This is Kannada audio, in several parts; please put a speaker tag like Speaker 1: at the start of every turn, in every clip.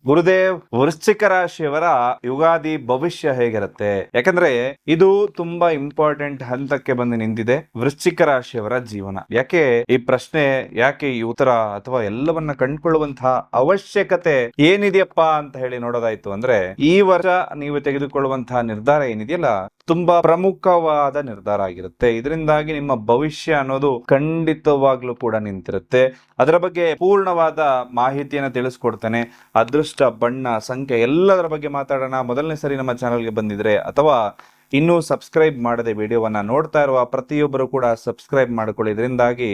Speaker 1: ಗುರುದೇವ್, ವೃಶ್ಚಿಕ ರಾಶಿಯವರ ಯುಗಾದಿ ಭವಿಷ್ಯ ಹೇಗಿರುತ್ತೆ? ಯಾಕಂದ್ರೆ ಇದು ತುಂಬಾ ಇಂಪಾರ್ಟೆಂಟ್ ಹಂತಕ್ಕೆ ಬಂದು ನಿಂತಿದೆ ವೃಶ್ಚಿಕ ರಾಶಿಯವರ ಜೀವನ. ಯಾಕೆ ಈ ಪ್ರಶ್ನೆ, ಯಾಕೆ ಈ ಉತ್ತರ ಅಥವಾ ಎಲ್ಲವನ್ನ ಕಂಡುಕೊಳ್ಳುವಂತಹ ಅವಶ್ಯಕತೆ ಏನಿದೆಯಪ್ಪ ಅಂತ ಹೇಳಿ ನೋಡೋದಾಯ್ತು ಅಂದ್ರೆ, ಈ ವರ್ಷ ನೀವು ತೆಗೆದುಕೊಳ್ಳುವಂತಹ ನಿರ್ಧಾರ ಏನಿದೆಯಲ್ಲ, ತುಂಬಾ ಪ್ರಮುಖವಾದ ನಿರ್ಧಾರ ಆಗಿರುತ್ತೆ. ಇದರಿಂದಾಗಿ ನಿಮ್ಮ ಭವಿಷ್ಯ ಅನ್ನೋದು ಖಂಡಿತವಾಗ್ಲೂ ಕೂಡ ನಿಂತಿರುತ್ತೆ. ಅದರ ಬಗ್ಗೆ ಪೂರ್ಣವಾದ ಮಾಹಿತಿಯನ್ನು ತಿಳಿಸ್ಕೊಡ್ತೇನೆ. ಅದೃಷ್ಟ, ಬಣ್ಣ, ಸಂಖ್ಯೆ ಎಲ್ಲದರ ಬಗ್ಗೆ ಮಾತಾಡೋಣ. ಮೊದಲನೇ ಸರಿ ನಮ್ಮ ಚಾನಲ್ಗೆ ಬಂದಿದ್ರೆ ಅಥವಾ ಇನ್ನೂ ಸಬ್ಸ್ಕ್ರೈಬ್ ಮಾಡದೆ ವಿಡಿಯೋವನ್ನ ನೋಡ್ತಾ ಇರುವ ಪ್ರತಿಯೊಬ್ಬರು ಕೂಡ ಸಬ್ಸ್ಕ್ರೈಬ್ ಮಾಡ್ಕೊಳ್ಳಿ. ಇದರಿಂದಾಗಿ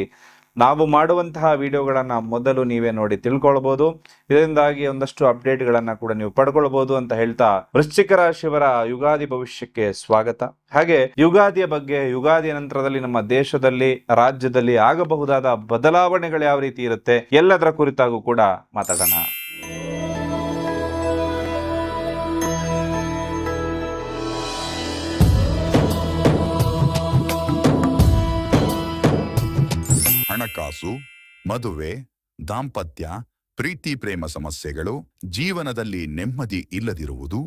Speaker 1: ನಾವು ಮಾಡುವಂತಹ ವಿಡಿಯೋಗಳನ್ನ ಮೊದಲು ನೀವೇ ನೋಡಿ ತಿಳ್ಕೊಳ್ಬಹುದು. ಇದರಿಂದಾಗಿ ಒಂದಷ್ಟು ಅಪ್ಡೇಟ್ಗಳನ್ನ ಕೂಡ ನೀವು ಪಡ್ಕೊಳ್ಬಹುದು ಅಂತ ಹೇಳ್ತಾ, ವೃಶ್ಚಿಕ ರಾಶಿಯವರ ಯುಗಾದಿ ಭವಿಷ್ಯಕ್ಕೆ ಸ್ವಾಗತ. ಹಾಗೆ ಯುಗಾದಿಯ ಬಗ್ಗೆ, ಯುಗಾದಿಯ ನಂತರದಲ್ಲಿ ನಮ್ಮ ದೇಶದಲ್ಲಿ, ರಾಜ್ಯದಲ್ಲಿ ಆಗಬಹುದಾದ ಬದಲಾವಣೆಗಳು ಯಾವ ರೀತಿ ಇರುತ್ತೆ, ಎಲ್ಲದರ ಕುರಿತಾಗೂ ಕೂಡ ಮಾತಾಡೋಣ.
Speaker 2: ಹಣಕಾಸು, ಮದುವೆ, ದಾಂಪತ್ಯ, ಪ್ರೀತಿ ಪ್ರೇಮ ಸಮಸ್ಯೆಗಳು, ಜೀವನದಲ್ಲಿ ನೆಮ್ಮದಿ ಇಲ್ಲದಿರುವುದು,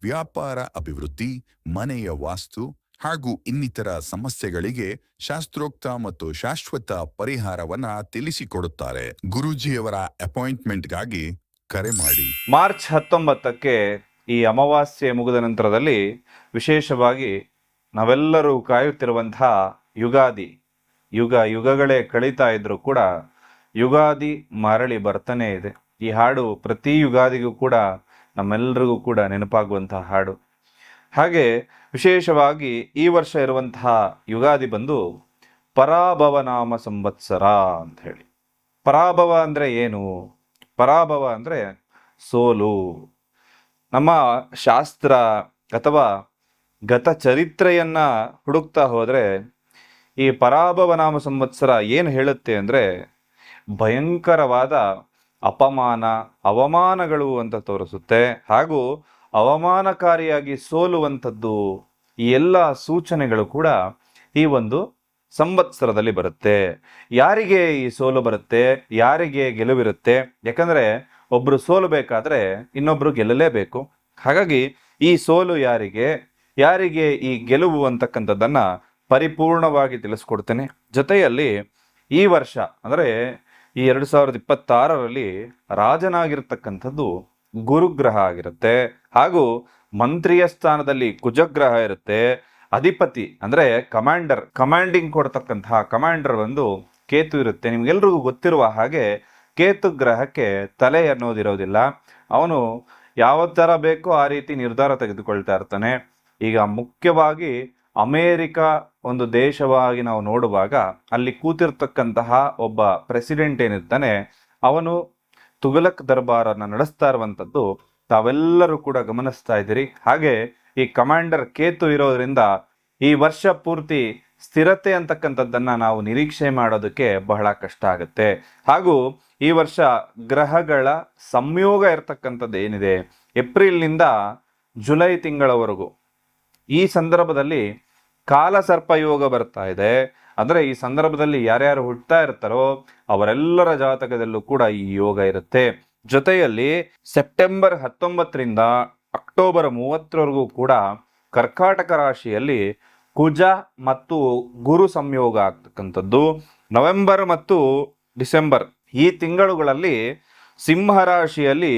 Speaker 2: ವ್ಯಾಪಾರ ಅಭಿವೃದ್ಧಿ, ಮನೆಯ ವಾಸ್ತು ಹಾಗೂ ಇನ್ನಿತರ ಸಮಸ್ಯೆಗಳಿಗೆ ಶಾಸ್ತ್ರೋಕ್ತ ಮತ್ತು ಶಾಶ್ವತ ಪರಿಹಾರವನ್ನ ತಿಳಿಸಿಕೊಡುತ್ತಾರೆ. ಗುರೂಜಿಯವರ ಅಪಾಯಿಂಟ್ಮೆಂಟ್ಗಾಗಿ ಕರೆ ಮಾಡಿ.
Speaker 1: ಮಾರ್ಚ್ 19ಕ್ಕೆ ಈ ಅಮಾವಾಸ್ಯೆ ಮುಗಿದ ನಂತರದಲ್ಲಿ ವಿಶೇಷವಾಗಿ ನಾವೆಲ್ಲರೂ ಕಾಯುತ್ತಿರುವಂತಹ ಯುಗಾದಿ, ಯುಗಗಳೇ ಕಳೀತಾ ಇದ್ರು ಕೂಡ ಯುಗಾದಿ ಮರಳಿ ಬರ್ತಾನೆ ಇದೆ. ಈ ಹಾಡು ಪ್ರತಿ ಯುಗಾದಿಗೂ ಕೂಡ ನಮ್ಮೆಲ್ಲರಿಗೂ ಕೂಡ ನೆನಪಾಗುವಂತಹ ಹಾಡು. ಹಾಗೆ ವಿಶೇಷವಾಗಿ ಈ ವರ್ಷ ಇರುವಂತಹ ಯುಗಾದಿ ಬಂದು ಪರಾಭವನಾಮ ಸಂವತ್ಸರ ಅಂತ ಹೇಳಿ. ಪರಾಭವ ಅಂದ್ರೆ ಏನು? ಪರಾಭವ ಅಂದ್ರೆ ಸೋಲು. ನಮ್ಮ ಶಾಸ್ತ್ರ ಅಥವಾ ಗತ ಚರಿತ್ರೆಯನ್ನ ಹುಡುಕ್ತಾ ಹೋದ್ರೆ ಈ ಪರಾಭವನಾಮ ಸಂವತ್ಸರ ಏನು ಹೇಳುತ್ತೆ ಅಂದ್ರೆ, ಭಯಂಕರವಾದ ಅಪಮಾನ, ಅವಮಾನಗಳು ಅಂತ ತೋರಿಸುತ್ತೆ. ಹಾಗೂ ಅವಮಾನಕಾರಿಯಾಗಿ ಸೋಲುವಂಥದ್ದು, ಈ ಎಲ್ಲ ಸೂಚನೆಗಳು ಕೂಡ ಈ ಒಂದು ಸಂವತ್ಸರದಲ್ಲಿ ಬರುತ್ತೆ. ಯಾರಿಗೆ ಈ ಸೋಲು ಬರುತ್ತೆ, ಯಾರಿಗೆ ಗೆಲುವಿರುತ್ತೆ? ಯಾಕಂದ್ರೆ ಒಬ್ರು ಸೋಲಬೇಕಾದ್ರೆ ಇನ್ನೊಬ್ರು ಗೆಲ್ಲಲೇಬೇಕು. ಹಾಗಾಗಿ ಈ ಸೋಲು ಯಾರಿಗೆ, ಯಾರಿಗೆ ಈ ಗೆಲುವು ಅಂತಕ್ಕಂಥದ್ದನ್ನ ಪರಿಪೂರ್ಣವಾಗಿ ತಿಳಿಸ್ಕೊಡ್ತೇನೆ. ಜೊತೆಯಲ್ಲಿ ಈ ವರ್ಷ ಅಂದರೆ ಈ 2026ರಲ್ಲಿ ರಾಜನಾಗಿರ್ತಕ್ಕಂಥದ್ದು ಗುರುಗ್ರಹ ಆಗಿರುತ್ತೆ. ಹಾಗೂ ಮಂತ್ರಿಯ ಸ್ಥಾನದಲ್ಲಿ ಕುಜಗ್ರಹ ಇರುತ್ತೆ. ಅಧಿಪತಿ ಅಂದ್ರೆ ಕಮಾಂಡಿಂಗ್ ಕೊಡ್ತಕ್ಕಂತಹ ಕಮಾಂಡರ್ ಒಂದು ಕೇತು ಇರುತ್ತೆ. ನಿಮ್ಗೆಲ್ರಿಗೂ ಗೊತ್ತಿರುವ ಹಾಗೆ ಕೇತು ಗ್ರಹಕ್ಕೆ ತಲೆ ಅನ್ನೋದಿರೋದಿಲ್ಲ. ಅವನು ಯಾವ ಥರ ಬೇಕೋ ಆ ರೀತಿ ನಿರ್ಧಾರ ತೆಗೆದುಕೊಳ್ತಾ ಇರ್ತಾನೆ. ಈಗ ಮುಖ್ಯವಾಗಿ ಅಮೇರಿಕ ಒಂದು ದೇಶವಾಗಿ ನಾವು ನೋಡುವಾಗ ಅಲ್ಲಿ ಕೂತಿರ್ತಕ್ಕಂತಹ ಒಬ್ಬ ಪ್ರೆಸಿಡೆಂಟ್ ಏನಿರ್ತಾನೆ, ಅವನು ತುಘಲಕ್ ದರ್ಬಾರನ್ನ ನಡೆಸ್ತಾ ಇರುವಂಥದ್ದು ತಾವೆಲ್ಲರೂ ಕೂಡ ಗಮನಿಸ್ತಾ ಇದ್ದೀರಿ. ಹಾಗೆ ಈ ಕಮಾಂಡರ್ ಕೇತು ಇರೋದ್ರಿಂದ ಈ ವರ್ಷ ಪೂರ್ತಿ ಸ್ಥಿರತೆ ಅಂತಕ್ಕಂಥದ್ದನ್ನ ನಾವು ನಿರೀಕ್ಷೆ ಮಾಡೋದಕ್ಕೆ ಬಹಳ ಕಷ್ಟ ಆಗುತ್ತೆ. ಹಾಗೂ ಈ ವರ್ಷ ಗ್ರಹಗಳ ಸಂಯೋಗ ಇರತಕ್ಕಂಥದ್ದು ಏನಿದೆ, ಏಪ್ರಿಲ್ನಿಂದ ಜುಲೈ ತಿಂಗಳವರೆಗೂ, ಈ ಸಂದರ್ಭದಲ್ಲಿ ಕಾಲಸರ್ಪ ಯೋಗ ಬರ್ತಾ ಇದೆ. ಅಂದ್ರೆ ಈ ಸಂದರ್ಭದಲ್ಲಿ ಯಾರ್ಯಾರು ಹುಟ್ಟತಾ ಇರ್ತಾರೋ ಅವರೆಲ್ಲರ ಜಾತಕದಲ್ಲೂ ಕೂಡ ಈ ಯೋಗ ಇರುತ್ತೆ. ಜೊತೆಯಲ್ಲಿ ಸೆಪ್ಟೆಂಬರ್ 19ರಿಂದ ಅಕ್ಟೋಬರ್ 30ರವರೆಗೂ ಕೂಡ ಕರ್ಕಾಟಕ ರಾಶಿಯಲ್ಲಿ ಕುಜ ಮತ್ತು ಗುರು ಸಂಯೋಗ ಆಗ್ತಕ್ಕಂಥದ್ದು. ನವೆಂಬರ್ ಮತ್ತು ಡಿಸೆಂಬರ್ ಈ ತಿಂಗಳುಗಳಲ್ಲಿ ಸಿಂಹ ರಾಶಿಯಲ್ಲಿ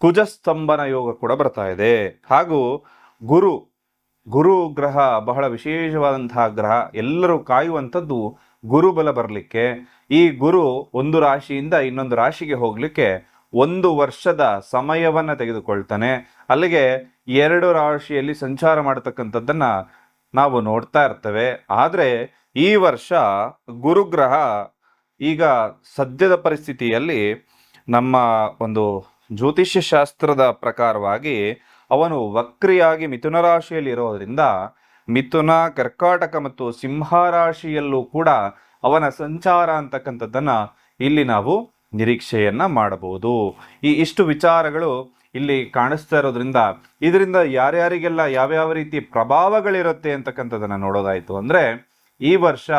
Speaker 1: ಕುಜಸ್ತಂಭನ ಯೋಗ ಕೂಡ ಬರ್ತಾ ಇದೆ. ಹಾಗೂ ಗುರು ಗ್ರಹ ಬಹಳ ವಿಶೇಷವಾದಂತಹ ಗ್ರಹ. ಎಲ್ಲರೂ ಕಾಯುವಂಥದ್ದು ಗುರುಬಲ ಬರಲಿಕ್ಕೆ. ಈ ಗುರು ಒಂದು ರಾಶಿಯಿಂದ ಇನ್ನೊಂದು ರಾಶಿಗೆ ಹೋಗ್ಲಿಕ್ಕೆ 1 ವರ್ಷದ ಸಮಯವನ್ನ ತೆಗೆದುಕೊಳ್ತಾನೆ. ಅಲ್ಲಿಗೆ 2 ರಾಶಿಯಲ್ಲಿ ಸಂಚಾರ ಮಾಡತಕ್ಕಂಥದ್ದನ್ನ ನಾವು ನೋಡ್ತಾ ಇರ್ತೇವೆ. ಆದ್ರೆ ಈ ವರ್ಷ ಗುರುಗ್ರಹ ಈಗ ಸದ್ಯದ ಪರಿಸ್ಥಿತಿಯಲ್ಲಿ ನಮ್ಮ ಒಂದು ಜ್ಯೋತಿಷ್ಯ ಶಾಸ್ತ್ರದ ಪ್ರಕಾರವಾಗಿ ಅವನು ವಕ್ರಿಯಾಗಿ ಮಿಥುನ ರಾಶಿಯಲ್ಲಿ ಇರೋದ್ರಿಂದ ಮಿಥುನ, ಕರ್ಕಾಟಕ ಮತ್ತು ಸಿಂಹ ರಾಶಿಯಲ್ಲೂ ಕೂಡ ಅವನ ಸಂಚಾರ ಅಂತಕ್ಕಂಥದ್ದನ್ನ ಇಲ್ಲಿ ನಾವು ನಿರೀಕ್ಷೆಯನ್ನ ಮಾಡಬಹುದು. ಇಷ್ಟು ವಿಚಾರಗಳು ಇಲ್ಲಿ ಕಾಣಿಸ್ತಾ ಇರೋದ್ರಿಂದ ಇದರಿಂದ ಯಾರ್ಯಾರಿಗೆಲ್ಲ ಯಾವ್ಯಾವ ರೀತಿ ಪ್ರಭಾವಗಳಿರುತ್ತೆ ಅಂತಕ್ಕಂಥದ್ದನ್ನ ನೋಡೋದಾಯ್ತು ಅಂದ್ರೆ, ಈ ವರ್ಷ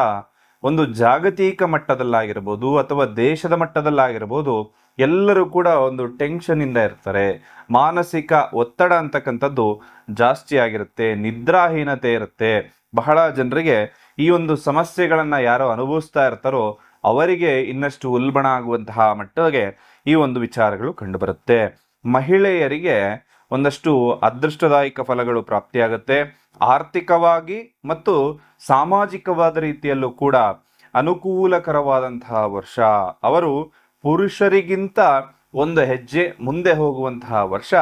Speaker 1: ಒಂದು ಜಾಗತಿಕ ಮಟ್ಟದಲ್ಲಾಗಿರ್ಬೋದು ಅಥವಾ ದೇಶದ ಮಟ್ಟದಲ್ಲಾಗಿರ್ಬೋದು ಎಲ್ಲರೂ ಕೂಡ ಒಂದು ಟೆನ್ಷನ್ ಇಂದ ಇರ್ತಾರೆ. ಮಾನಸಿಕ ಒತ್ತಡ ಅಂತಕ್ಕಂಥದ್ದು ಜಾಸ್ತಿ ಆಗಿರುತ್ತೆ, ನಿದ್ರಾಹೀನತೆ ಇರುತ್ತೆ. ಬಹಳ ಜನರಿಗೆ ಈ ಒಂದು ಸಮಸ್ಯೆಗಳನ್ನ ಯಾರು ಅನುಭವಿಸ್ತಾ ಇರ್ತಾರೋ ಅವರಿಗೆ ಇನ್ನಷ್ಟು ಉಲ್ಬಣ ಆಗುವಂತಹ ಮಟ್ಟಿಗೆ ಈ ಒಂದು ವಿಚಾರಗಳು ಕಂಡುಬರುತ್ತೆ. ಮಹಿಳೆಯರಿಗೆ ಒಂದಷ್ಟು ಅದೃಷ್ಟದಾಯಕ ಫಲಗಳು ಪ್ರಾಪ್ತಿಯಾಗುತ್ತೆ. ಆರ್ಥಿಕವಾಗಿ ಮತ್ತು ಸಾಮಾಜಿಕವಾದ ರೀತಿಯಲ್ಲೂ ಕೂಡ ಅನುಕೂಲಕರವಾದಂತಹ ವರ್ಷ. ಅವರು ಪುರುಷರಿಗಿಂತ ಒಂದು ಹೆಜ್ಜೆ ಮುಂದೆ ಹೋಗುವಂತಹ ವರ್ಷ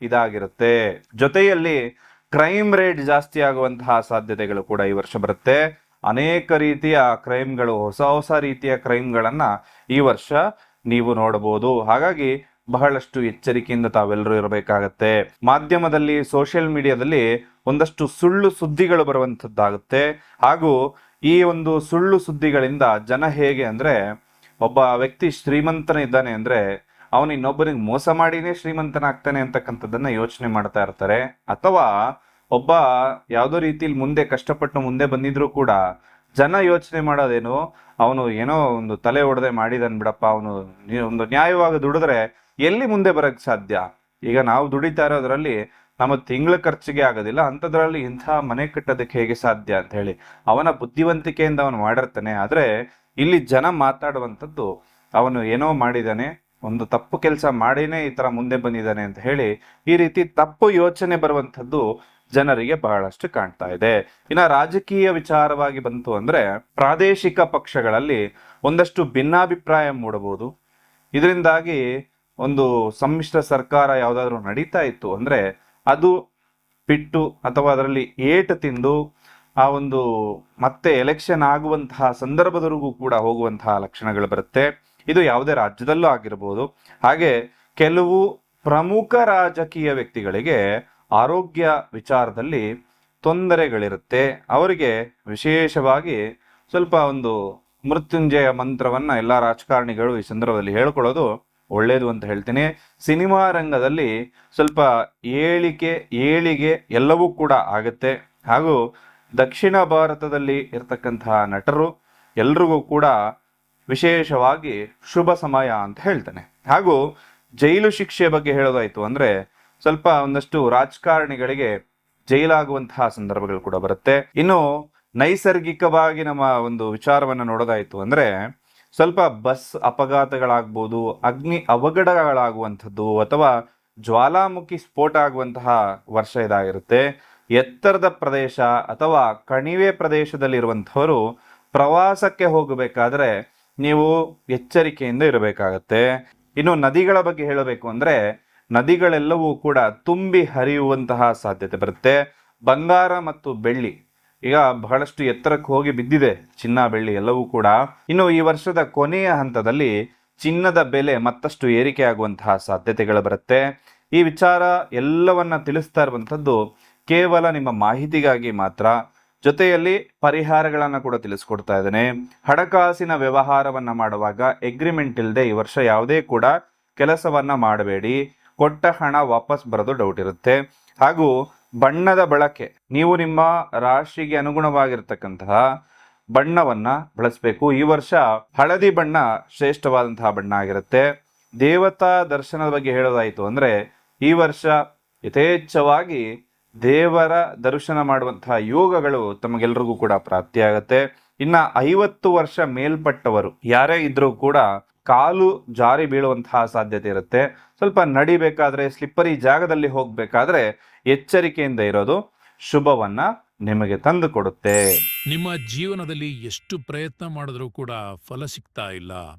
Speaker 1: ಇದಾಗಿರುತ್ತೆ. ಜೊತೆಯಲ್ಲಿ ಕ್ರೈಮ್ ರೇಟ್ ಜಾಸ್ತಿ ಆಗುವಂತಹ ಸಾಧ್ಯತೆಗಳು ಕೂಡ ಈ ವರ್ಷ ಬರುತ್ತೆ. ಅನೇಕ ರೀತಿಯ ಕ್ರೈಮ್ಗಳು, ಹೊಸ ಹೊಸ ರೀತಿಯ ಕ್ರೈಮ್ಗಳನ್ನ ಈ ವರ್ಷ ನೀವು ನೋಡಬಹುದು. ಹಾಗಾಗಿ ಬಹಳಷ್ಟು ಎಚ್ಚರಿಕೆಯಿಂದ ತಾವೆಲ್ಲರೂ ಇರಬೇಕಾಗತ್ತೆ. ಮಾಧ್ಯಮದಲ್ಲಿ, ಸೋಷಿಯಲ್ ಮೀಡಿಯಾದಲ್ಲಿ ಒಂದಷ್ಟು ಸುಳ್ಳು ಸುದ್ದಿಗಳು ಬರುವಂತದ್ದಾಗುತ್ತೆ. ಹಾಗೂ ಈ ಒಂದು ಸುಳ್ಳು ಸುದ್ದಿಗಳಿಂದ ಜನ ಹೇಗೆ ಅಂದ್ರೆ, ಒಬ್ಬ ವ್ಯಕ್ತಿ ಶ್ರೀಮಂತನ ಇದ್ದಾನೆ ಅಂದ್ರೆ ಅವನು ಇನ್ನೊಬ್ಬನಿಗೆ ಮೋಸ ಮಾಡಿನೇ ಶ್ರೀಮಂತನಾಗ್ತಾನೆ ಅಂತಕ್ಕಂಥದ್ದನ್ನ ಯೋಚನೆ ಮಾಡ್ತಾ ಇರ್ತಾರೆ. ಅಥವಾ ಒಬ್ಬ ಯಾವುದೋ ರೀತಿಲಿ ಮುಂದೆ ಕಷ್ಟಪಟ್ಟು ಮುಂದೆ ಬಂದಿದ್ರು ಕೂಡ ಜನ ಯೋಚನೆ ಮಾಡೋದೇನು, ಅವನು ಏನೋ ಒಂದು ತಲೆ ಹೊಡೆದೆ ಮಾಡಿದನ್ ಬಿಡಪ್ಪ, ಅವನು ಒಂದು ನ್ಯಾಯವಾಗಿ ದುಡಿದ್ರೆ ಎಲ್ಲಿ ಮುಂದೆ ಬರಕ್ ಸಾಧ್ಯ. ಈಗ ನಾವು ದುಡಿತಾ ಇರೋದ್ರಲ್ಲಿ ನಮ್ಮ ತಿಂಗಳ ಖರ್ಚಿಗೆ ಆಗೋದಿಲ್ಲ, ಅಂಥದ್ರಲ್ಲಿ ಇಂಥ ಮನೆ ಕಟ್ಟೋದಕ್ಕೆ ಹೇಗೆ ಸಾಧ್ಯ ಅಂತ ಹೇಳಿ ಅವನ ಬುದ್ಧಿವಂತಿಕೆಯಿಂದ ಅವನು ಮಾಡಿರ್ತಾನೆ. ಆದ್ರೆ ಇಲ್ಲಿ ಜನ ಮಾತಾಡುವಂಥದ್ದು ಅವನು ಏನೋ ಮಾಡಿದಾನೆ, ಒಂದು ತಪ್ಪು ಕೆಲಸ ಮಾಡಿನೇ ಈ ತರ ಮುಂದೆ ಬಂದಿದ್ದಾನೆ ಅಂತ ಹೇಳಿ ಈ ರೀತಿ ತಪ್ಪು ಯೋಚನೆ ಬರುವಂಥದ್ದು ಜನರಿಗೆ ಬಹಳಷ್ಟು ಕಾಣ್ತಾ ಇದೆ. ಇನ್ನ ರಾಜಕೀಯ ವಿಚಾರವಾಗಿ ಬಂತು ಅಂದ್ರೆ ಪ್ರಾದೇಶಿಕ ಪಕ್ಷಗಳಲ್ಲಿ ಒಂದಷ್ಟು ಭಿನ್ನಾಭಿಪ್ರಾಯ ಮೂಡಬಹುದು. ಇದರಿಂದಾಗಿ ಒಂದು ಸಮ್ಮಿಶ್ರ ಸರ್ಕಾರ ಯಾವ್ದಾದ್ರು ನಡೀತಾ ಇತ್ತು ಅಂದ್ರೆ ಅದು ಬಿಟ್ಟು ಅಥವಾ ಅದರಲ್ಲಿ ಏಟು ತಿಂದು ಆ ಒಂದು ಮತ್ತೆ ಎಲೆಕ್ಷನ್ ಆಗುವಂತಹ ಸಂದರ್ಭದವರೆಗೂ ಕೂಡ ಹೋಗುವಂತಹ ಲಕ್ಷಣಗಳು ಬರುತ್ತೆ. ಇದು ಯಾವುದೇ ರಾಜ್ಯದಲ್ಲೂ ಆಗಿರಬಹುದು. ಹಾಗೆ ಕೆಲವು ಪ್ರಮುಖ ರಾಜಕೀಯ ವ್ಯಕ್ತಿಗಳಿಗೆ ಆರೋಗ್ಯ ವಿಚಾರದಲ್ಲಿ ತೊಂದರೆಗಳಿರುತ್ತೆ. ಅವರಿಗೆ ವಿಶೇಷವಾಗಿ ಸ್ವಲ್ಪ ಒಂದು ಮೃತ್ಯುಂಜಯ ಮಂತ್ರವನ್ನ ಎಲ್ಲ ರಾಜಕಾರಣಿಗಳು ಈ ಸಂದರ್ಭದಲ್ಲಿ ಹೇಳ್ಕೊಳ್ಳೋದು ಒಳ್ಳೇದು ಅಂತ ಹೇಳ್ತೀನಿ. ಸಿನಿಮಾ ರಂಗದಲ್ಲಿ ಸ್ವಲ್ಪ ಏಳಿಗೆ ಎಲ್ಲವೂ ಕೂಡ ಆಗುತ್ತೆ. ಹಾಗೂ ದಕ್ಷಿಣ ಭಾರತದಲ್ಲಿ ಇರ್ತಕ್ಕಂತಹ ನಟರು ಎಲ್ರಿಗೂ ಕೂಡ ವಿಶೇಷವಾಗಿ ಶುಭ ಸಮಯ ಅಂತ ಹೇಳ್ತಾನೆ. ಹಾಗೂ ಜೈಲು ಶಿಕ್ಷೆ ಬಗ್ಗೆ ಹೇಳೋದಾಯ್ತು ಅಂದ್ರೆ ಸ್ವಲ್ಪ ಒಂದಷ್ಟು ರಾಜಕಾರಣಿಗಳಿಗೆ ಜೈಲಾಗುವಂತಹ ಸಂದರ್ಭಗಳು ಕೂಡ ಬರುತ್ತೆ. ಇನ್ನು ನೈಸರ್ಗಿಕವಾಗಿ ನಮ್ಮ ಒಂದು ವಿಚಾರವನ್ನ ನೋಡೋದಾಯ್ತು ಅಂದ್ರೆ ಸ್ವಲ್ಪ ಬಸ್ ಅಪಘಾತಗಳಾಗ್ಬೋದು, ಅಗ್ನಿ ಅವಘಡಗಳಾಗುವಂಥದ್ದು ಅಥವಾ ಜ್ವಾಲಾಮುಖಿ ಸ್ಫೋಟ ಆಗುವಂತಹ ವರ್ಷ ಇದಾಗಿರುತ್ತೆ. ಎತ್ತರದ ಪ್ರದೇಶ ಅಥವಾ ಕಣಿವೆ ಪ್ರದೇಶದಲ್ಲಿರುವಂಥವರು ಪ್ರವಾಸಕ್ಕೆ ಹೋಗಬೇಕಾದ್ರೆ ನೀವು ಎಚ್ಚರಿಕೆಯಿಂದ ಇರಬೇಕಾಗತ್ತೆ. ಇನ್ನು ನದಿಗಳ ಬಗ್ಗೆ ಹೇಳಬೇಕು ಅಂದ್ರೆ ನದಿಗಳೆಲ್ಲವೂ ಕೂಡ ತುಂಬಿ ಹರಿಯುವಂತಹ ಸಾಧ್ಯತೆ ಬರುತ್ತೆ. ಬಂಗಾರ ಮತ್ತು ಬೆಳ್ಳಿ ಈಗ ಬಹಳಷ್ಟು ಎತ್ತರಕ್ಕೆ ಹೋಗಿ ಬಿದ್ದಿದೆ, ಚಿನ್ನ ಬೆಳ್ಳಿ ಎಲ್ಲವೂ ಕೂಡ. ಇನ್ನು ಈ ವರ್ಷದ ಕೊನೆಯ ಹಂತದಲ್ಲಿ ಚಿನ್ನದ ಬೆಲೆ ಮತ್ತಷ್ಟು ಏರಿಕೆ ಆಗುವಂತಹ ಸಾಧ್ಯತೆಗಳು ಬರುತ್ತೆ. ಈ ವಿಚಾರ ಎಲ್ಲವನ್ನ ತಿಳಿಸ್ತಾ ಇರುವಂಥದ್ದು ಕೇವಲ ನಿಮ್ಮ ಮಾಹಿತಿಗಾಗಿ ಮಾತ್ರ. ಜೊತೆಯಲ್ಲಿ ಪರಿಹಾರಗಳನ್ನ ಕೂಡ ತಿಳಿಸ್ಕೊಡ್ತಾ ಇದ್ದೇನೆ. ಹಣಕಾಸಿನ ವ್ಯವಹಾರವನ್ನ ಮಾಡುವಾಗ ಎಗ್ರಿಮೆಂಟ್ ಇಲ್ಲದೆ ಈ ವರ್ಷ ಯಾವುದೇ ಕೂಡ ಕೆಲಸವನ್ನ ಮಾಡಬೇಡಿ. ಕೊಟ್ಟ ಹಣ ವಾಪಸ್ ಬರೋದು ಡೌಟ್ ಇರುತ್ತೆ. ಹಾಗೂ ಬಣ್ಣದ ಬಳಕೆ, ನೀವು ನಿಮ್ಮ ರಾಶಿಗೆ ಅನುಗುಣವಾಗಿರ್ತಕ್ಕಂತಹ ಬಣ್ಣವನ್ನ ಬಳಸಬೇಕು. ಈ ವರ್ಷ ಹಳದಿ ಬಣ್ಣ ಶ್ರೇಷ್ಠವಾದಂತಹ ಬಣ್ಣ ಆಗಿರುತ್ತೆ. ದೇವತಾ ದರ್ಶನದ ಬಗ್ಗೆ ಹೇಳೋದಾಯ್ತು ಅಂದ್ರೆ ಈ ವರ್ಷ ಯಥೇಚ್ಛವಾಗಿ ದೇವರ ದರ್ಶನ ಮಾಡುವಂತಹ ಯೋಗಗಳು ತಮಗೆಲ್ರಿಗೂ ಕೂಡ ಪ್ರಾಪ್ತಿಯಾಗತ್ತೆ. ಇನ್ನ 50 ವರ್ಷ ಮೇಲ್ಪಟ್ಟವರು ಯಾರೇ ಇದ್ರೂ ಕೂಡ ಕಾಲು ಜಾರಿ ಬೀಳುವಂತಹ ಸಾಧ್ಯತೆ ಇರುತ್ತೆ. ಸ್ವಲ್ಪ ನಡಿಬೇಕಾದ್ರೆ, ಸ್ಲಿಪ್ಪರಿ ಜಾಗದಲ್ಲಿ ಹೋಗ್ಬೇಕಾದ್ರೆ ಎಚ್ಚರಿಕೆಯಿಂದ ಇರೋದು ಶುಭವನ್ನ ನಿಮಗೆ ತಂದು ಕೊಡುತ್ತೆ.
Speaker 3: ನಿಮ್ಮ ಜೀವನದಲ್ಲಿ ಎಷ್ಟು ಪ್ರಯತ್ನ ಮಾಡಿದ್ರೂ ಕೂಡ ಫಲ ಸಿಗ್ತಾ ಇಲ್ಲ.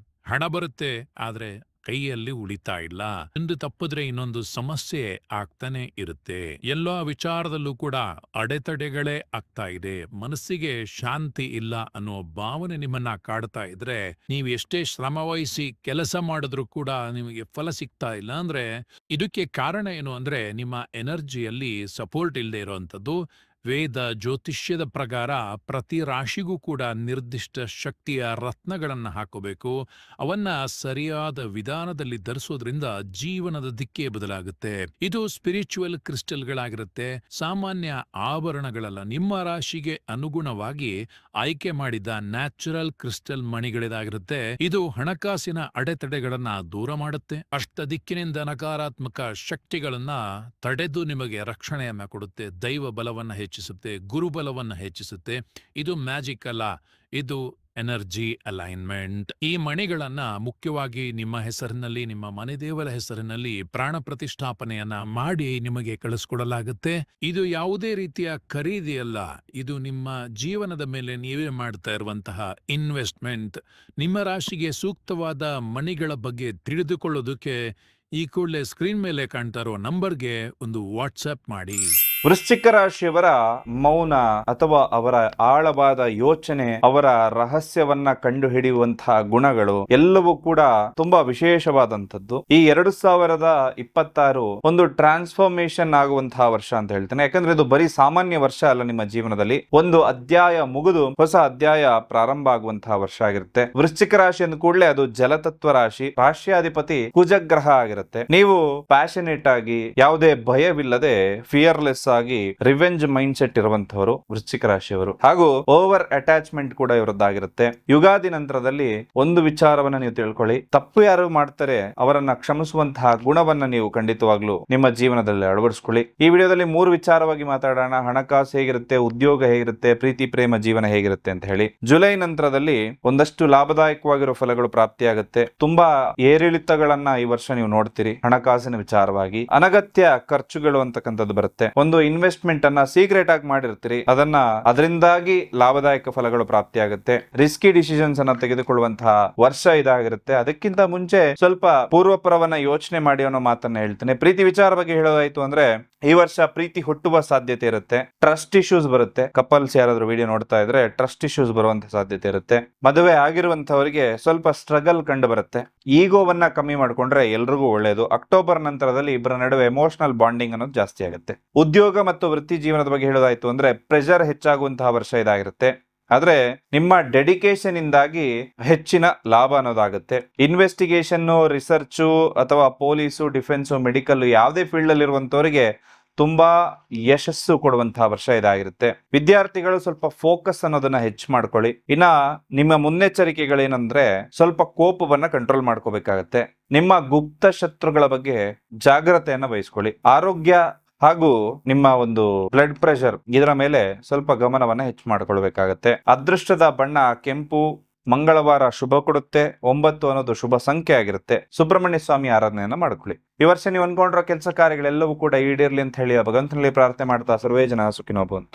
Speaker 3: ಹಣ ಬರುತ್ತೆ, ಆದ್ರೆ ಕೈಯಲ್ಲಿ ಉಳಿತಾ ಇಲ್ಲ. ಒಂದು ತಪ್ಪಿದ್ರೆ ಇನ್ನೊಂದು ಸಮಸ್ಯೆ ಆಗ್ತಾನೆ ಇರುತ್ತೆ. ಎಲ್ಲೋ ವಿಚಾರದಲ್ಲೂ ಕೂಡ ಅಡೆತಡೆಗಳೇ ಆಗ್ತಾ ಇದೆ. ಮನಸ್ಸಿಗೆ ಶಾಂತಿ ಇಲ್ಲ ಅನ್ನೋ ಭಾವನೆ ನಿಮ್ಮನ್ನ ಕಾಡ್ತಾ ಇದ್ರೆ, ನೀವು ಎಷ್ಟೇ ಶ್ರಮ ವಹಿಸಿ ಕೆಲಸ ಮಾಡಿದ್ರೂ ಕೂಡ ನಿಮಗೆ ಫಲ ಸಿಗ್ತಾ ಇಲ್ಲ ಅಂದ್ರೆ ಇದಕ್ಕೆ ಕಾರಣ ಏನು ಅಂದ್ರೆ ನಿಮ್ಮ ಎನರ್ಜಿಯಲ್ಲಿ ಸಪೋರ್ಟ್ ಇಲ್ಲದೆ ಇರುವಂತದ್ದು, ವೇದ ಜ್ಯೋತಿಷ್ಯದ ಪ್ರಕಾರ ಪ್ರತಿ ರಾಶಿಗೂ ಕೂಡ ನಿರ್ದಿಷ್ಟ ಶಕ್ತಿಯ ರತ್ನಗಳನ್ನು ಹಾಕೋಬೇಕು. ಅವನ್ನ ಸರಿಯಾದ ವಿಧಾನದಲ್ಲಿ ಧರಿಸೋದ್ರಿಂದ ಜೀವನದ ದಿಕ್ಕೇ ಬದಲಾಗುತ್ತೆ. ಇದು ಸ್ಪಿರಿಚುವಲ್ ಕ್ರಿಸ್ಟಲ್ಗಳಾಗಿರುತ್ತೆ, ಸಾಮಾನ್ಯ ಆಭರಣಗಳಲ್ಲ. ನಿಮ್ಮ ರಾಶಿಗೆ ಅನುಗುಣವಾಗಿ ಆಯ್ಕೆ ಮಾಡಿದ ನ್ಯಾಚುರಲ್ ಕ್ರಿಸ್ಟಲ್ ಮಣಿಗಳಿದಾಗಿರುತ್ತೆ. ಇದು ಹಣಕಾಸಿನ ಅಡೆತಡೆಗಳನ್ನ ದೂರ ಮಾಡುತ್ತೆ. ಅಷ್ಟದಿಕ್ಕಿನಿಂದ ನಕಾರಾತ್ಮಕ ಶಕ್ತಿಗಳನ್ನ ತಡೆದು ನಿಮಗೆ ರಕ್ಷಣೆಯನ್ನ ಕೊಡುತ್ತೆ. ದೈವ ಬಲವನ್ನ ಹೆಚ್ಚಿಸುತ್ತೆ, ಗುರುಬಲವನ್ನ ಹೆಚ್ಚಿಸುತ್ತೆ. ಇದು ಮ್ಯಾಜಿಕ್ ಅಲ್ಲ, ಇದು ಎನರ್ಜಿ ಅಲೈನ್ಮೆಂಟ್. ಈ ಮಣಿಗಳನ್ನ ಮುಖ್ಯವಾಗಿ ನಿಮ್ಮ ಹೆಸರಿನಲ್ಲಿ, ನಿಮ್ಮ ಮನೆ ದೇವರ ಹೆಸರಿನಲ್ಲಿ ಪ್ರಾಣ ಪ್ರತಿಷ್ಠಾಪನೆಯನ್ನ ಮಾಡಿ ನಿಮಗೆ ಕಳಿಸ್ಕೊಡಲಾಗುತ್ತೆ. ಇದು ಯಾವುದೇ ರೀತಿಯ ಖರೀದಿ ಅಲ್ಲ, ಇದು ನಿಮ್ಮ ಜೀವನದ ಮೇಲೆ ನೀವೇ ಮಾಡ್ತಾ ಇರುವಂತಹ ಇನ್ವೆಸ್ಟ್ಮೆಂಟ್. ನಿಮ್ಮ ರಾಶಿಗೆ ಸೂಕ್ತವಾದ ಮಣಿಗಳ ಬಗ್ಗೆ ತಿಳಿದುಕೊಳ್ಳೋದಕ್ಕೆ ಈ ಕೂಡಲೇ ಸ್ಕ್ರೀನ್ ಮೇಲೆ ಕಾಣ್ತಾ ಇರೋ ನಂಬರ್ಗೆ ಒಂದು ವಾಟ್ಸ್ಆಪ್ ಮಾಡಿ.
Speaker 1: ವೃಶ್ಚಿಕ ರಾಶಿಯವರ ಮೌನ ಅಥವಾ ಅವರ ಆಳವಾದ ಯೋಚನೆ, ಅವರ ರಹಸ್ಯವನ್ನ ಕಂಡುಹಿಡಿಯುವಂತಹ ಗುಣಗಳು ಎಲ್ಲವೂ ಕೂಡ ತುಂಬಾ ವಿಶೇಷವಾದಂತದ್ದು. ಈ 2026 ಒಂದು ಟ್ರಾನ್ಸ್ಫಾರ್ಮೇಶನ್ ಆಗುವಂತಹ ವರ್ಷ ಅಂತ ಹೇಳ್ತೇನೆ. ಯಾಕಂದ್ರೆ ಇದು ಬರೀ ಸಾಮಾನ್ಯ ವರ್ಷ ಅಲ್ಲ. ನಿಮ್ಮ ಜೀವನದಲ್ಲಿ ಒಂದು ಅಧ್ಯಾಯ ಮುಗಿದು ಹೊಸ ಅಧ್ಯಾಯ ಪ್ರಾರಂಭ ಆಗುವಂತಹ ವರ್ಷ ಆಗಿರುತ್ತೆ. ವೃಶ್ಚಿಕ ರಾಶಿ ಅಂದ ಕೂಡಲೇ ಅದು ಜಲತತ್ವ ರಾಶಿ, ರಾಶಿಯಾಧಿಪತಿ ಕುಜಗ್ರಹ ಆಗಿರುತ್ತೆ. ನೀವು ಪ್ಯಾಷನೇಟ್ ಆಗಿ, ಯಾವುದೇ ಭಯವಿಲ್ಲದೆ, ಫಿಯರ್ಲೆಸ್ ಆಗಿ ರಿವೆಂಜ್ ಮೈಂಡ್ ಸೆಟ್ ಇರುವಂತವರು ವೃಶ್ಚಿಕ ರಾಶಿಯವರು. ಹಾಗೂ ಓವರ್ ಅಟ್ಯಾಚ್ಮೆಂಟ್ ಕೂಡ ಇವರದ್ದಾಗಿರುತ್ತೆ. ಯುಗಾದಿ ನಂತರದಲ್ಲಿ ಒಂದು ವಿಚಾರವನ್ನ ನೀವು ತಿಳ್ಕೊಳ್ಳಿ, ತಪ್ಪು ಯಾರು ಮಾಡ್ತಾರೆ ಅವರನ್ನ ಕ್ಷಮಿಸುವಂತಹ ಗುಣವನ್ನ ನೀವು ಖಂಡಿತವಾಗ್ಲೂ ನಿಮ್ಮ ಜೀವನದಲ್ಲಿ ಅಳವಡಿಸ್ಕೊಳ್ಳಿ. ಈ ವಿಡಿಯೋದಲ್ಲಿ 3 ವಿಚಾರವಾಗಿ ಮಾತಾಡೋಣ. ಹಣಕಾಸು ಹೇಗಿರುತ್ತೆ, ಉದ್ಯೋಗ ಹೇಗಿರುತ್ತೆ, ಪ್ರೀತಿ ಪ್ರೇಮ ಜೀವನ ಹೇಗಿರುತ್ತೆ ಅಂತ ಹೇಳಿ. ಜುಲೈ ನಂತರದಲ್ಲಿ ಒಂದಷ್ಟು ಲಾಭದಾಯಕವಾಗಿರೋ ಫಲಗಳು ಪ್ರಾಪ್ತಿಯಾಗುತ್ತೆ. ತುಂಬಾ ಏರಿಳಿತಗಳನ್ನ ಈ ವರ್ಷ ನೀವು ನೋಡ್ತೀರಿ. ಹಣಕಾಸಿನ ವಿಚಾರವಾಗಿ ಅನಗತ್ಯ ಖರ್ಚುಗಳು ಅಂತಕ್ಕಂಥದ್ದು ಬರುತ್ತೆ. ಒಂದು ಇನ್ವೆಸ್ಟ್ಮೆಂಟ್ ಅನ್ನ ಸೀಕ್ರೆಟ್ ಆಗಿ ಮಾಡಿರ್ತೀರಿ, ಅದರಿಂದಾಗಿ ಲಾಭದಾಯಕ ಫಲಗಳು ಪ್ರಾಪ್ತಿಯಾಗುತ್ತೆ. ರಿಸ್ಕಿ ಡಿಸಿಷನ್ಸ್ ಅನ್ನ ತೆಗೆದುಕೊಳ್ಳುವಂತಹ ವರ್ಷ ಇದಾಗಿರುತ್ತೆ. ಅದಕ್ಕಿಂತ ಮುಂಚೆ ಸ್ವಲ್ಪ ಪೂರ್ವಪರವನ್ನ ಯೋಚನೆ ಮಾಡಿ ಅನ್ನೋ ಮಾತನ್ನ ಹೇಳ್ತೇನೆ. ಪ್ರೀತಿ ವಿಚಾರ ಬಗ್ಗೆ ಹೇಳೋದಾಯ್ತು ಅಂದ್ರೆ ಈ ವರ್ಷ ಪ್ರೀತಿ ಹುಟ್ಟುವ ಸಾಧ್ಯತೆ ಇರುತ್ತೆ. ಟ್ರಸ್ಟ್ ಇಶ್ಯೂಸ್ ಬರುತ್ತೆ. ಕಪಲ್ಸ್ ಯಾರಾದ್ರೂ ವಿಡಿಯೋ ನೋಡ್ತಾ ಇದ್ರೆ ಟ್ರಸ್ಟ್ ಇಶ್ಯೂಸ್ ಬರುವಂತ ಸಾಧ್ಯತೆ ಇರುತ್ತೆ. ಮದುವೆ ಆಗಿರುವಂತವರಿಗೆ ಸ್ವಲ್ಪ ಸ್ಟ್ರಗಲ್ ಕಂಡು ಬರುತ್ತೆ. ಈಗೋವನ್ನ ಕಮ್ಮಿ ಮಾಡ್ಕೊಂಡ್ರೆ ಎಲ್ರಿಗೂ ಒಳ್ಳೇದು. ಅಕ್ಟೋಬರ್ ನಂತರದಲ್ಲಿ ಇಬ್ಬರ ನಡುವೆ ಎಮೋಷನಲ್ ಬಾಂಡಿಂಗ್ ಅನ್ನೋದು ಜಾಸ್ತಿ ಆಗುತ್ತೆ. ಉದ್ಯೋಗ ಮತ್ತು ವೃತ್ತಿ ಜೀವನದ ಬಗ್ಗೆ ಹೇಳೋದಾಯ್ತು ಅಂದ್ರೆ ಪ್ರೆಷರ್ ಹೆಚ್ಚಾಗುವಂತಹ ವರ್ಷ ಇದಾಗಿರುತ್ತೆ. ಆದ್ರೆ ನಿಮ್ಮ ಡೆಡಿಕೇಶನ್ ಇಂದಾಗಿ ಹೆಚ್ಚಿನ ಲಾಭ ಅನ್ನೋದಾಗುತ್ತೆ. ಇನ್ವೆಸ್ಟಿಗೇಷನ್, ರಿಸರ್ಚು ಅಥವಾ ಪೊಲೀಸು, ಡಿಫೆನ್ಸು, ಮೆಡಿಕಲ್ ಯಾವುದೇ ಫೀಲ್ಡ್ ಅಲ್ಲಿ ಇರುವಂತವರಿಗೆ ತುಂಬಾ ಯಶಸ್ಸು ಕೊಡುವಂತಹ ವರ್ಷ ಇದಾಗಿರುತ್ತೆ. ವಿದ್ಯಾರ್ಥಿಗಳು ಸ್ವಲ್ಪ ಫೋಕಸ್ ಅನ್ನೋದನ್ನ ಹೆಚ್ಚು ಮಾಡ್ಕೊಳ್ಳಿ. ಇನ್ನ ನಿಮ್ಮ ಮುನ್ನೆಚ್ಚರಿಕೆಗಳೇನಂದ್ರೆ ಸ್ವಲ್ಪ ಕೋಪವನ್ನ ಕಂಟ್ರೋಲ್ ಮಾಡ್ಕೋಬೇಕಾಗತ್ತೆ. ನಿಮ್ಮ ಗುಪ್ತ ಶತ್ರುಗಳ ಬಗ್ಗೆ ಜಾಗ್ರತೆಯನ್ನ ವಹಿಸ್ಕೊಳ್ಳಿ. ಆರೋಗ್ಯ ಹಾಗೂ ನಿಮ್ಮ ಒಂದು ಬ್ಲಡ್ ಪ್ರೆಷರ್ ಇದರ ಮೇಲೆ ಸ್ವಲ್ಪ ಗಮನವನ್ನ ಹೆಚ್ಚು ಮಾಡ್ಕೊಳ್ಬೇಕಾಗತ್ತೆ. ಅದೃಷ್ಟದ ಬಣ್ಣ ಕೆಂಪು. ಮಂಗಳವಾರ ಶುಭ ಕೊಡುತ್ತೆ. 9 ಅನ್ನೋದು ಶುಭ ಸಂಖ್ಯೆ ಆಗಿರುತ್ತೆ. ಸುಬ್ರಹ್ಮಣ್ಯ ಸ್ವಾಮಿ ಆರಾಧನೆಯನ್ನ ಮಾಡ್ಕೊಳ್ಳಿ. ಈ ವರ್ಷ ನೀವು ಅನ್ಕೊಂಡಿರೋ ಕೆಲಸ ಕಾರ್ಯಗಳೆಲ್ಲವೂ ಕೂಡ ಈಡೇರ್ಲಿ ಅಂತ ಹೇಳಿ ಭಗವಂತನಲ್ಲಿ ಪ್ರಾರ್ಥನೆ ಮಾಡ್ತಾ ಸರ್ವೇ ಜನ ಸುಖಿನೋ ಭವಂತು.